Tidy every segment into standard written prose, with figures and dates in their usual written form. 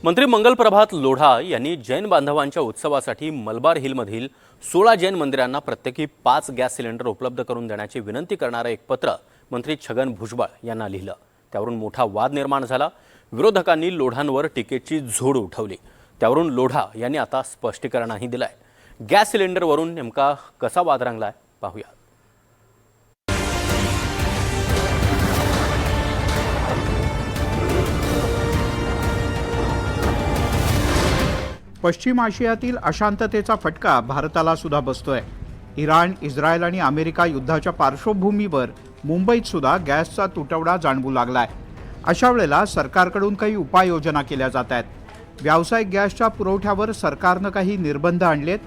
मंत्री मंगल प्रभात लोढा यांनी जैन बांधवांच्या उत्सवासाठी मलबार हिलमधील 16 जैन मंदिरांना प्रत्येकी 5 गॅस सिलेंडर उपलब्ध करून देण्याची विनंती करणारे एक पत्र मंत्री छगन भुजबळ यांना लिहिलं। त्यावरून मोठा वाद निर्माण झाला। विरोधकांनी लोढांवर टीकेची झोड उठवली। त्यावरून लोढा यांनी आता स्पष्टीकरणही दिलंय। गॅस सिलेंडरवरून नेमका कसा वाद रंगलाय पाहूया। पश्चिम आशियातील अशांततेचा फटका भारताला सुद्धा बसतोय। इराण, इस्रायल आणि अमेरिका युद्धाच्या पार्श्वभूमीवर मुंबईत सुद्धा गॅसचा तुटवडा जाणवू लागलाय। अशा वेळेला सरकारकडून काही उपाययोजना केल्या जात आहेत। व्यावसायिक गॅसच्या पुरवठ्यावर सरकारनं काही निर्बंध आणलेत।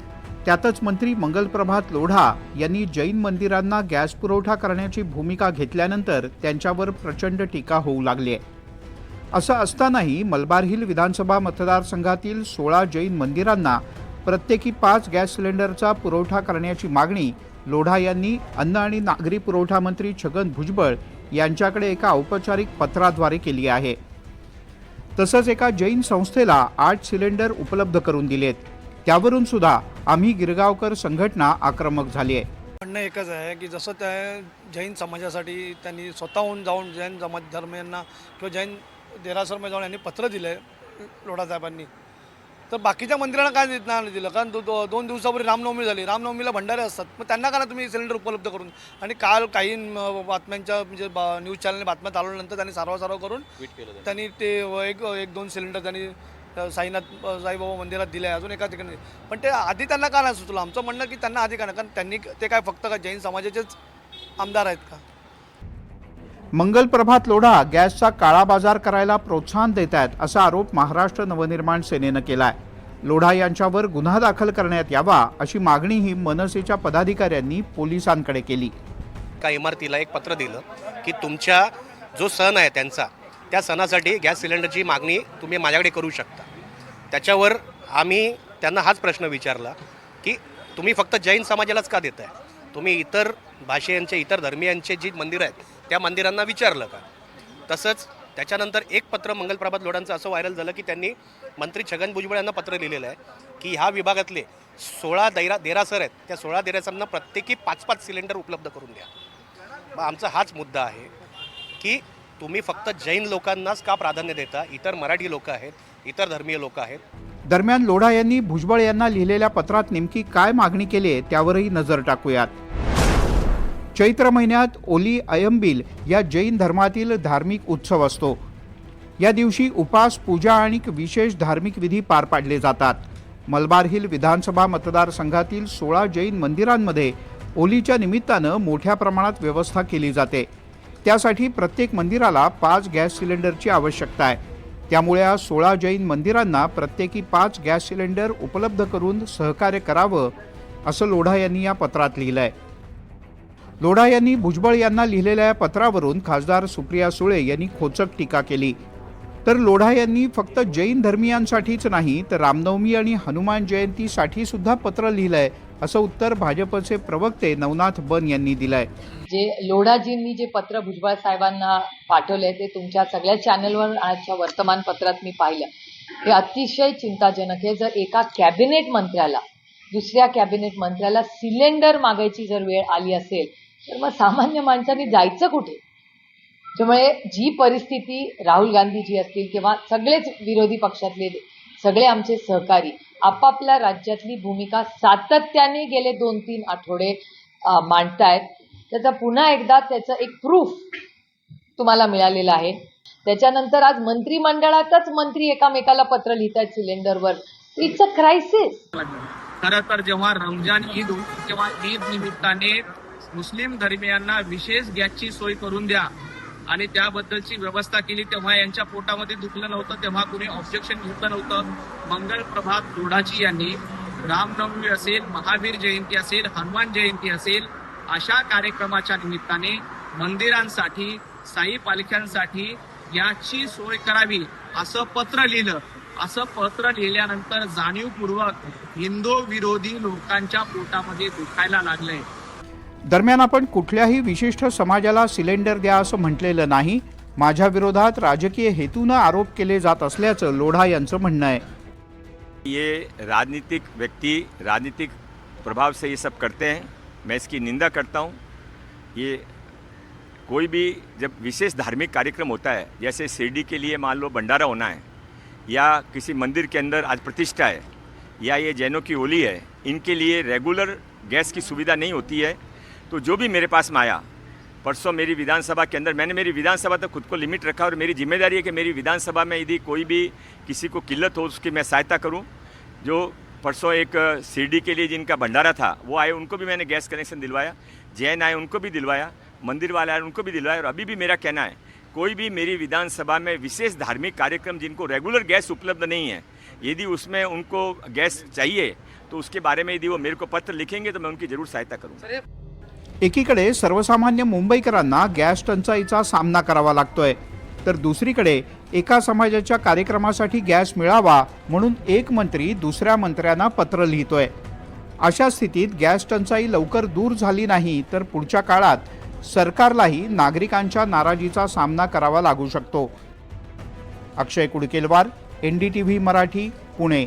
त्यातच मंत्री मंगल प्रभात लोढा यांनी जैन मंदिरांना गॅस पुरवठा करण्याची भूमिका घेतल्यानंतर त्यांच्यावर प्रचंड टीका होऊ लागली आहे। असं असतानाही मलबार हिल विधानसभा मतदारसंघातील 16 जैन मंदिरांना प्रत्येकी 5 गॅस सिलेंडरचा पुरवठा करण्याची मागणी लोढा यांनी अन्न आणि नागरी पुरवठा मंत्री छगन भुजबळ यांच्याकडे एका औपचारिक पत्राद्वारे केली आहे। तसंच एका जैन संस्थेला 8 सिलेंडर उपलब्ध करून दिलेत। त्यावरून सुद्धा आम्ही गिरगावकर संघटना आक्रमक झाली आहे। म्हणणं एकच आहे की जसं त्या जैन समाजासाठी त्यांनी स्वतःहून जाऊन जैन समाज धर्मियांना किंवा जैन देरासरमध्ये जाऊन यांनी पत्र दिलं आहे लोढा साहेबांनी, तर बाकीच्या मंदिरांना काय नाही दिलं? कारण 2 दिवसापूर्वी रामनवमी झाली, रामनवमीला भंडारे असतात, मग त्यांना काय तुम्ही सिलेंडर उपलब्ध करून। आणि काल काही बातम्यांच्या म्हणजे न्यूज चॅनलने बातम्या चालवल्यानंतर त्यांनी सारवा करून त्यांनी ते एक 2 सिलेंडर त्यांनी साईबाबा मंदिरात दिले आहे, अजून एका ठिकाणी। पण ते आधी त्यांना का नाही सुचलं? आमचं म्हणणं की त्यांना आधी का नाही, कारण त्यांनी ते काय फक्त का जैन समाजाचेच आमदार आहेत का? मंगल प्रभात लोढा गॅसचा काळा बाजार करायला प्रोत्साहन देत आहेत असा आरोप महाराष्ट्र नवनिर्माण सेनेनं केलाय। लोढा यांच्यावर गुन्हा दाखल करण्यात यावा अशी मागणीही मनसेच्या पदाधिकाऱ्यांनी पोलिसांकडे केली। का इमारतीला एक पत्र दिलं की तुमच्या जो सण आहे त्यांचा, त्या सणासाठी गॅस सिलेंडरची मागणी तुम्ही माझ्याकडे करू शकता। त्याच्यावर आम्ही त्यांना हाच प्रश्न विचारला की तुम्ही फक्त जैन समाजालाच का देताय? तुम्ही इतर भाषेंचे, इतर धर्मियांचे जी मंदिरं आहेत त्या मंदिरांना विचारलं का? तसंच त्याच्यानंतर एक पत्र मंगल प्रभात लोढांचं असं व्हायरल झालं की त्यांनी मंत्री छगन भुजबळ यांना पत्र लिहिलेलं आहे की ह्या विभागातले 16 देरासर आहेत, त्या 16 देरासरांना प्रत्येकी 5-5 सिलेंडर उपलब्ध करून द्या। मग आमचा हाच मुद्दा आहे की तुम्ही फक्त जैन लोकांनाच का प्राधान्य देता? इतर मराठी लोक आहेत, इतर धर्मीय लोक आहेत। दरम्यान लोढा यांनी भुजबळ यांना लिहिलेल्या पत्रात नेमकी काय मागणी केली आहे त्यावरही नजर टाकूयात। चैत्र महिन्यात ओली अयंबिल या जैन धर्मातील धार्मिक उत्सव असतो। या दिवशी उपास, पूजा आणि विशेष धार्मिक विधी पार पाडले जातात। मलबार हिल विधानसभा मतदारसंघातील 16 जैन मंदिरांमध्ये ओलीच्या निमित्तानं मोठ्या प्रमाणात व्यवस्था केली जाते। त्यासाठी प्रत्येक मंदिराला 5 गॅस सिलेंडरची आवश्यकता आहे। त्यामुळे या 16 जैन मंदिरांना प्रत्येकी 5 गॅस सिलेंडर उपलब्ध करून सहकार्य करावं असं लोढा यांनी या पत्रात लिहिलं आहे। लोढा यांनी भुजबळ यांना लिहिलेल्या पत्रावरून खासदार सुप्रिया सुळे यांनी खोचक टीका केली। तर लोढा यांनी फक्त जैन धर्मियांसाठीच नाही तर रामनवमी आणि हनुमान जयंतीसाठी सुद्धा पत्र लिहिलंय असं उत्तर भाजपचे प्रवक्ते नवनाथ बन यांनी दिलंय। जे लोढाजींनी जे पत्र भुजबळ साहेबांना पाठवलंय ते तुमच्या सगळ्या चॅनलवर आजच्या वर्तमानपत्रात मी पाहिलं। हे अतिशय चिंताजनक आहे। जर एका कॅबिनेट मंत्र्याला दुसऱ्या कॅबिनेट मंत्र्याला सिलेंडर मागायची जर वेळ आली असेल तर मग सामान्य माणसांनी जायचं कुठे? त्यामुळे जी परिस्थिती राहुल गांधीजी असतील किंवा सगळेच विरोधी पक्षातले सगळे आमचे सहकारी आपापल्या राज्यातली भूमिका सातत्याने गेले 2-3 आठवडे मांडतायत, त्याचा पुन्हा एकदा त्याचं एक प्रूफ तुम्हाला मिळालेलं आहे। त्याच्यानंतर आज मंत्रिमंडळातच मंत्री एकामेकाला पत्र लिहितात सिलेंडरवर। It's a crisis. खरं तर जेव्हा रमजान ईद तेव्हा ईद निमित्ताने मुस्लिम धर्मियांना विशेष गॅसची सोय करून द्या आणि त्याबद्दलची व्यवस्था केली, तेव्हा यांच्या पोटामध्ये दुखलं नव्हतं, तेव्हा कुणी ऑब्जेक्शन घेतलं नव्हतं। मंगल प्रभात लोढाजी यांनी रामनवमी असेल, महावीर जयंती असेल, हनुमान जयंती असेल, अशा कार्यक्रमाच्या निमित्ताने मंदिरांसाठी, साई पालख्यांसाठी याची सोय करावी असं पत्र लिहिलं। असं पत्र लिहिल्यानंतर जाणीवपूर्वक हिंदू विरोधी लोकांच्या पोटामध्ये दुखायला लागलंय। दरम्यान आपण कुठल्याही विशिष्ट समाजाला सिलेंडर द्या असं म्हटलेलं नाही। माझ्या विरोधात राजकीय हेतूनं आरोप केले जात असल्याचं लोढा यांचं म्हणणं आहे. ये राजनीतिक व्यक्ति राजनीतिक प्रभाव से ये सब करते हैं, मैं इसकी निंदा करता हूँ. ये कोई भी जब विशेष धार्मिक कार्यक्रम होता है, जैसे शिरडी के लिए मान लो भंडारा होना है, या किसी मंदिर के अंदर आज प्रतिष्ठा है, या ये जैनों की होली है, इनके लिए रेगुलर गैस की सुविधा नहीं होती है. तो जो भी मेरे पास में आया, परसों मेरी विधानसभा के अंदर, मैंने मेरी विधानसभा तक खुद को लिमिट रखा और मेरी जिम्मेदारी है कि मेरी विधानसभा में यदि कोई भी किसी को किल्लत हो उसकी मैं सहायता करूं. जो परसों एक शिरडी के लिए जिनका भंडारा था वो आए, उनको भी मैंने गैस कनेक्शन दिलवाया. जैन आए उनको भी दिलवाया, मंदिर वाले आए उनको भी दिलवाया. और अभी भी मेरा कहना है, कोई भी मेरी विधानसभा में विशेष धार्मिक कार्यक्रम जिनको रेगुलर गैस उपलब्ध नहीं है, यदि उसमें उनको गैस चाहिए तो उसके बारे में यदि वो मेरे को पत्र लिखेंगे तो मैं उनकी जरूर सहायता करूँगा. एकीकडे सर्वसामान्य मुंबईकरांना गॅस टंचाईचा सामना करावा लागतोय, तर दुसरीकडे एका समाजाच्या कार्यक्रमासाठी गॅस मिळावा म्हणून एक मंत्री दुसऱ्या मंत्र्यांना पत्र लिहितोय. अशा स्थितीत गॅस टंचाई लवकर दूर झाली नाही तर पुढच्या काळात सरकारलाही नागरिकांच्या नाराजीचा सामना करावा लागू शकतो. अक्षय कुडकेलवार, NDTV मराठी, पुणे.